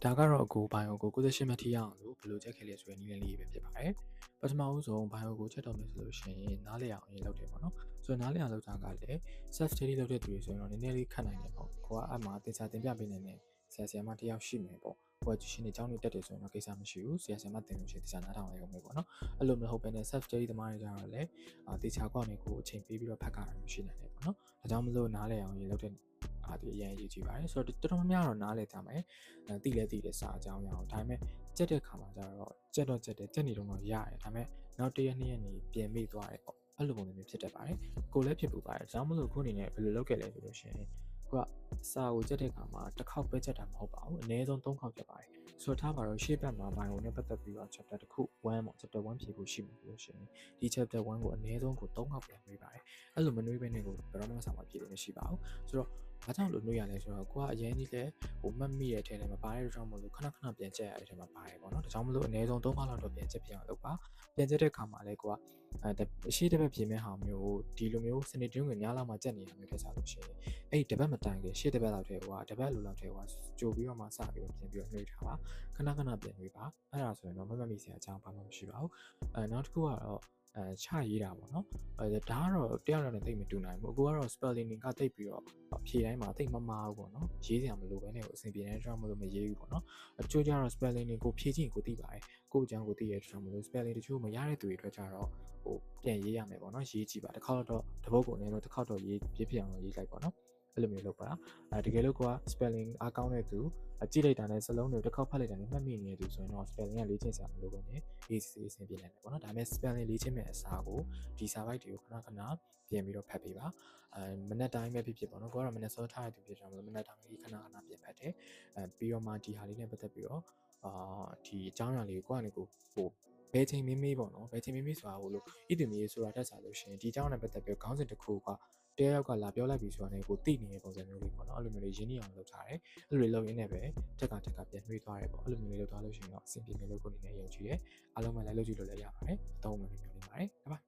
ဒါကတော့ကို bio ကို98မှတ်ထိရအောင်လို့ဘယ်လိုချက်ခဲ့လဲဆိုတဲ့နည်းလမ်းလေးပဲဖြစ်ပါတယ်ပထမဦးဆုံး bio ကိုချက်တော့မယ်ဆိုလို့ရှိရင်နားလည်အောင်ရေးလုပ်တယ်ပေါ့နော်ဆိုတော့နားလည်အောင်လုပ်တာကလည်း self study လုပ်တဲ့သူတွေဆိုရင်တော့နည်းနည်းလေးခက်နိုင်တယ်ပေါ့ကိုကအမှသင်ချာတင်ပြပေးနေတဲ့ဆရာမတစ်ယောက်ရှိမယ်ပေါ့ကိုကရှင်နေကြောင်းနေတက်တယ်ဆိုရင်တော့ကိစ္စမရှိဘူးဆရာမတင်လို့ရှိရင်တခြားနားထောင်လိုက်အောင်ပဲပေါ့နော်အဲ့လိုမျိုးဟုတ်ပဲနဲ့ self study သမားတွေကြတော့လည်းတေချာကောက်နေကိုအချိန်ပေးပြီးတော့ဖတ်ကြရရှိနေတယ်ပေါ့နော်ဒါကြောင့်မလို့နားလည်အောင်ရေးလုပ်တဲ့ဒီအရင်ရေးကြည့်ပါတယ်ဆိုတော့တော်တော်များများတော့နားလည်ကြမယ်သိလဲသိတယ်စာအကြောင်းရအောင်ဒါပေမဲ့ကြက်တဲ့ခါမှာကျတော့ကြက်တော့ကြက်တယ်ကြက်နေတော့ရတယ်ဒါပေမဲ့နောက်တစ်ရက်နှစ်ရက်နေပြင်မိသွားတယ်ပေါ့အဲ့လိုပုံစံမျိုးဖြစ်တတ်ပါတယ်ကိုလည်းဖြစ်ပူပါတယ်ဒါကြောင့်မလို့ခုအနေနဲ့ဘယ်လိုလုပ်ခဲ့လဲဆိုလို့ရှိရင်ကိုကစာကိုကြက်တဲ့ခါမှာတစ်ခေါက်ပဲကြက်တာမဟုတ်ပါဘူးအနည်းဆုံး3ခေါက်ကြက်ပါတယ်ဆိုတော့ထားပါတော့ရှေ့ဘက်မှာ bio နဲ့ပတ်သက်ပြီးတော့ chapter တစ်ခု1ပေါ့ chapter 1ဖြေဖို့ရှိမှာလို့ရှိရင်ဒီ chapter 1ကိုအနည်းဆုံးကို3ခေါက်ပြန်နှွေးပါတယ်အဲ့လိုမနှွေးဘဲနဲ့ကိုဘယ်တော့မှစာမဖြေလို့မရှိပါဘူးဆိုတော့ဘာကြောင့်လို့နှွေးရလဲဆိုတော့ကိုကအရင်ကြီးလဲမှတ်မိရတဲ့ထဲမှာပါတယ်တော့မလို့ခဏပြန်ကြက်ရတဲ့ထဲမှာပါတယ်ပေါ့နော်ဒါကြောင့်မလို့အနည်းဆုံး3ခေါက်လောက်တော့ပြန်ကြက်ပြအောင်လုပ်ပါပြန်ကြက်တဲ့ခါမှာလဲကိုကအရှိတစ်ပတ်ပြင်မဲ့ဟာမျိုးဒီလိုမျိုးစနေတင်းဝင်များလောက်မှကြက်နေရမျိုးထက်စားလို့ရှိရင်အဲ့ဒီတစ်ပတ်မတိုင်ခင်ရှေ့တစ်ပတ်လောက်ထဲကတစ်ပတ်လိုလောက်ထဲကကြိုပြီးတော့မှစပြီးတော့ပြင်ပြီးတော့နှွေးထားပါခဏပြန်နှွေးပါအဲ့ဒါဆိုရင်တော့မမှတ်မိစရာအကြောင်းဘာမှမရှိပါဘူးနောက်တစ်ခုကတော့ချရေးတာပေါ့နော်ဒါကတော့တယောက်နဲ့တိတ်မတူနိုင်ဘူးအခုကတော့ spelling ကတိတ်ပြီးတော့ဖြေတိုင်းမှာတိတ်မမာဘူးပေါ့နော်ရေးစရာမလိုဘဲနဲ့ကိုအဆင်ပြေတဲ့ကြောင့်မလို့မရေးဘူးပေါ့နော်အချို့ကျတော့ spelling ကိုဖြေကြည့်ကိုသိပါတယ်ကိုအကြောင်းကိုသိရတဲ့ကြောင့်မလို့ spelling တချို့မရတဲ့သူတွေအတွက်ကျတော့ပြန်ရေးရမယ်ပေါ့နော်ရေးကြည့်ပါတစ်ခေါက်တော့တပုတ်ကိုအနည်းဆုံးတစ်ခေါက်တော့ရေးဖြစ်အောင်ရေးလိုက်ပေါ့နော်အဲ့လိုမျိုးလုပ်ပါတကယ်လို့က spelling အားကောင်းတဲ့သူကြည့်လိုက်တာနဲ့စလုံးတွေတစ်ခေါက်ဖတ်လိုက်တာနဲ့မှတ်မိနေတဲ့သူဆိုရင်တော့ spelling ကလေ့ကျင့်စရာမလိုဘဲနဲ့ easy အဆင်ပြေနိုင်တယ်ပေါ့နော်ဒါပေမဲ့ spelling လေ့ကျင့်မဲ့အစားကိုဒီစာပိုက်တွေကိုခဏပြင်ပြီးတော့ဖတ်ပေးပါမနက်တိုင်းပဲဖြစ်ပေါ့နော်ကိုကတော့မနက်စောထားတဲ့သူဖြစ်ကြလို့မနက်တိုင်းခဏပြန်ဖတ်တယ်ပြီးတော့မှဒီဟာလေးနဲ့ပတ်သက်ပြီးတော့ဒီအကြောင်းအရာလေးကိုကိုကနေကိုဘယ်ချိန်မေးပေါ့နော်ဘယ်ချိန်မေးဆိုတာဟိုလို့ဣတိမီဆိုတာတက်စားလို့ရှိရင်ဒီအကြောင်းနဲ့ပတ်သက်ပြီးခေါင်းစဉ်တစ်ခုကတယောက်ကလာပြောလိုက်ပြီဆိုတာနဲ့ကိုသိနေတဲ့ပုံစံမျိုးလေးပေါ့နော်အဲ့လိုမျိုးလေးရင်းနှီးအောင်လုပ်ထားတယ်အဲ့လိုလေးလုပ်ရင်းနဲ့ပဲတက်ကပြန်နှွေးသွားတယ်ပေါ့အဲ့လိုမျိုးလေးလုပ်သွားလို့ရှိရင်တော့အဆင်ပြေမယ်လို့ကိုအနေနဲ့ယုံကြည်တယ်အားလုံးပဲလိုက်လုပ်ကြည့်လို့လည်းရပါတယ်အသုံးဝင်မျိုးလေးပါတယ်ဟုတ်ပါ